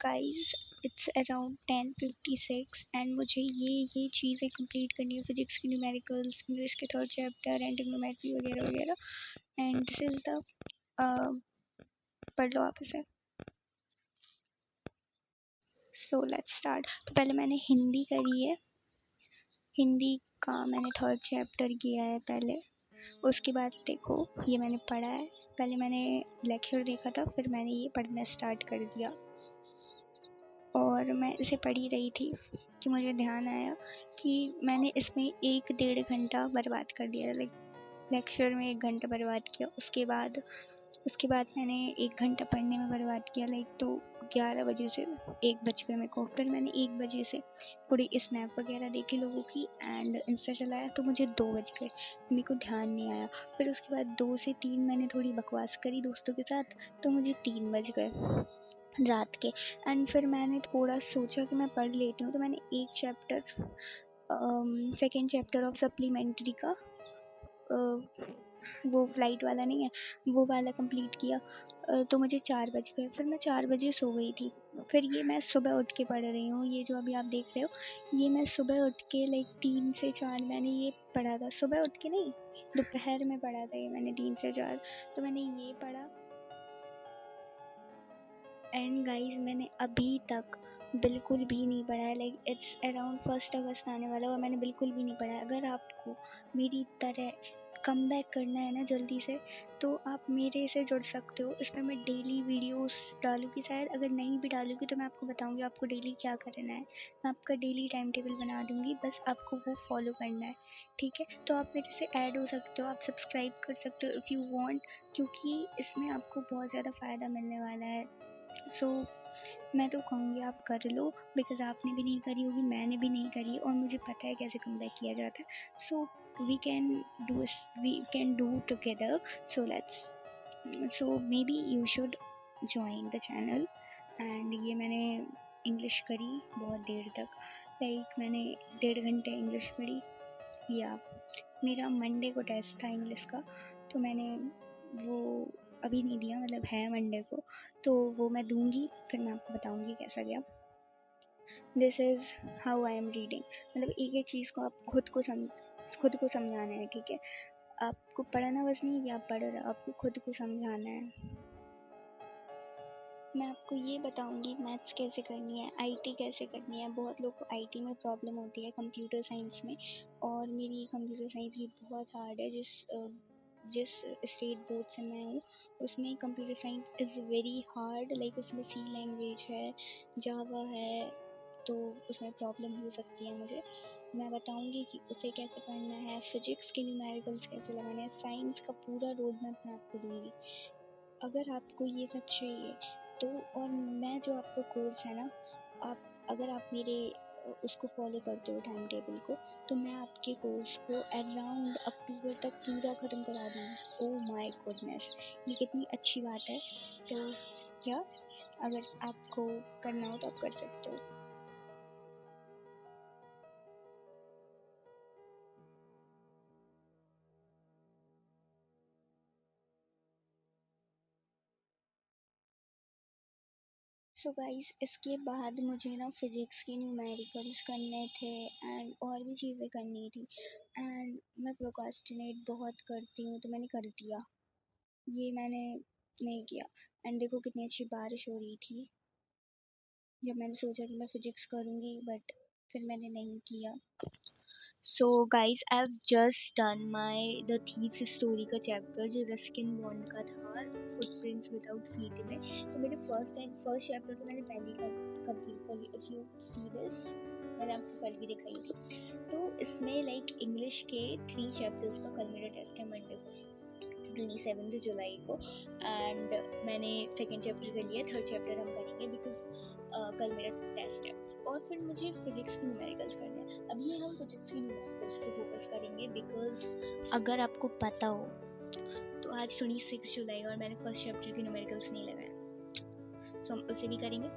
Guys it's around 10:56 and मुझे ये चीज़ें कंप्लीट करनी है, फिजिक्स की न्यूमेरिकल्स, इंग्लिश के थर्ड चैप्टर एंड ट्रिग्नोमेट्री वगैरह वगैरह। एंड दिस इज़ द पढ़ लो आप इसे। So let's start. तो पहले मैंने हिंदी करी है, हिंदी का मैंने थर्ड चैप्टर किया है पहले। उसके बाद देखो ये मैंने पढ़ा है, पहले मैंने लेक्चर देखा था, फिर मैंने ये पढ़ना स्टार्ट कर दिया और मैं इसे पढ़ ही रही थी कि मुझे ध्यान आया कि मैंने इसमें 1-1.5 घंटा बर्बाद कर दिया। लाइक लेक्चर में 1 घंटा बर्बाद किया, उसके बाद मैंने 1 घंटा पढ़ने में बर्बाद किया। लाइक तो 11 बजे से 1 बज गए मेरे को। फिर मैंने 1 बजे से थोड़ी स्नैप वगैरह देखी लोगों की एंड इंस्टा चलाया तो मुझे 2 बज गए, मेरे को ध्यान नहीं आया। फिर उसके बाद 2 से 3 मैंने थोड़ी बकवास करी दोस्तों के साथ तो मुझे 3 बज गए रात के। एंड फिर मैंने थोड़ा सोचा कि मैं पढ़ लेती हूँ, तो मैंने एक chapter second chapter of supplementary का वो फ्लाइट वाला नहीं है, वो वाला कंप्लीट किया। तो मुझे 4 बज गए, फिर मैं 4 बजे सो गई थी। फिर ये मैं सुबह उठ के पढ़ रही हूँ, ये जो अभी आप देख रहे हो ये मैं सुबह उठ के लाइक 3 से 4 मैंने ये पढ़ा था। सुबह उठ के नहीं, दोपहर में पढ़ा था ये मैंने 3 से 4। तो मैंने ये पढ़ा एंड गाइज मैंने अभी तक बिल्कुल भी नहीं पढ़ा है। लाइक इट्स अराउंड 1 अगस्त आने वाला और मैंने बिल्कुल भी नहीं पढ़ा है। अगर आपको मेरी तरह कम बैक करना है ना जल्दी से, तो आप मेरे से जुड़ सकते हो। इसमें मैं डेली वीडियोस डालूँगी, शायद अगर नहीं भी डालूँगी तो मैं आपको बताऊँगी आपको डेली क्या करना है। मैं आपका डेली टाइम टेबल बना दूँगी, बस आपको वो फॉलो करना है, ठीक है। तो आप मेरे से ऐड हो सकते हो, आप सब्सक्राइब कर सकते हो इफ़ यू वांट, क्योंकि इसमें आपको बहुत ज़्यादा फ़ायदा मिलने वाला है। सो मैं तो कहूँगी आप कर लो, बिकॉज आपने भी नहीं करी होगी, मैंने भी नहीं करी और मुझे पता है कैसे कमबैक किया जाता है। So we can do together. So let's so may be you should join the channel. And ये मैंने इंग्लिश करी बहुत देर तक, लाइक मैंने 1.5 घंटे इंग्लिश पढ़ी। या मेरा मंडे को टेस्ट था इंग्लिश का, तो मैंने वो अभी नहीं दिया, मतलब है मंडे को, तो वो मैं दूंगी, फिर मैं आपको बताऊंगी कैसा गया। This is how I am reading. मतलब एक एक चीज़ को आप खुद को समझाना है, ठीक है। आपको पढ़ना बस नहीं कि आप पढ़ रहे हो, आपको खुद को समझाना है। मैं आपको ये बताऊंगी मैथ्स कैसे करनी है, आईटी कैसे करनी है। बहुत लोग को आईटी में प्रॉब्लम होती है, कंप्यूटर साइंस में, और मेरी कंप्यूटर साइंस भी बहुत हार्ड है। जिस स्टेट बोर्ड से मैं हूँ उसमें computer science is very hard. Like उसमें सी लैंग्वेज है, जावा है, तो उसमें प्रॉब्लम हो सकती है मुझे। मैं बताऊंगी कि उसे कैसे पढ़ना है, फिजिक्स के न्यूमेरिकल्स कैसे लगाने हैं, साइंस का पूरा रोड मैप मैं आपको दूंगी। अगर आपको ये सब चाहिए तो, और मैं जो आपका कोर्स है ना, अगर आप मेरे उसको फॉलो करते हो टाइम टेबल को, तो मैं आपके कोर्स को अराउंड अक्टूबर तक पूरा ख़त्म करा दूँगी। ओह माय गुडनेस, ये कितनी अच्छी बात है। तो क्या अगर आपको करना हो तो आप कर सकते हो। सो गाइस इसके बाद मुझे ना फिजिक्स के न्यूमेरिकल्स करने थे एंड और भी चीज़ें करनी थी। एंड मैं प्रोक्रास्टिनेट बहुत करती हूँ, तो मैंने कर दिया, ये मैंने नहीं किया। एंड देखो कितनी अच्छी बारिश हो रही थी जब मैंने सोचा कि मैं फिजिक्स करूँगी, बट फिर मैंने नहीं किया। So guys I have just done my the thieves story का चैप्टर जो रस्किन बॉन्ड का था, फुटप्रिंट्स विदाउट फीट में। तो मेरे फर्स्ट चैप्टर तो मैंने पहले ही कंप्लीट कर लिया। इफ़ यू सी दिस, मैंने आपको कल भी दिखाई थी। तो इसमें लाइक इंग्लिश के 3 चैप्टर्स का कल मेरा टेस्ट है मंडे को, 27 जुलाई को। एंड मैंने सेकेंड चैप्टर कर लिया, थर्ड चैप्टर हम करेंगे बिकॉज कल मेरा टेस्ट है। और फिर मुझे फिजिक्स की न्यूमेरिकल्स करना है। अभी हम फिजिक्स की न्यूमेरिकल्स पे फोकस करेंगे, बिकॉज अगर आपको पता हो तो आज 26 जुलाई और मैंने फर्स्ट चैप्टर की न्यूमेरिकल्स नहीं लगाया, तो हम उसे भी करेंगे।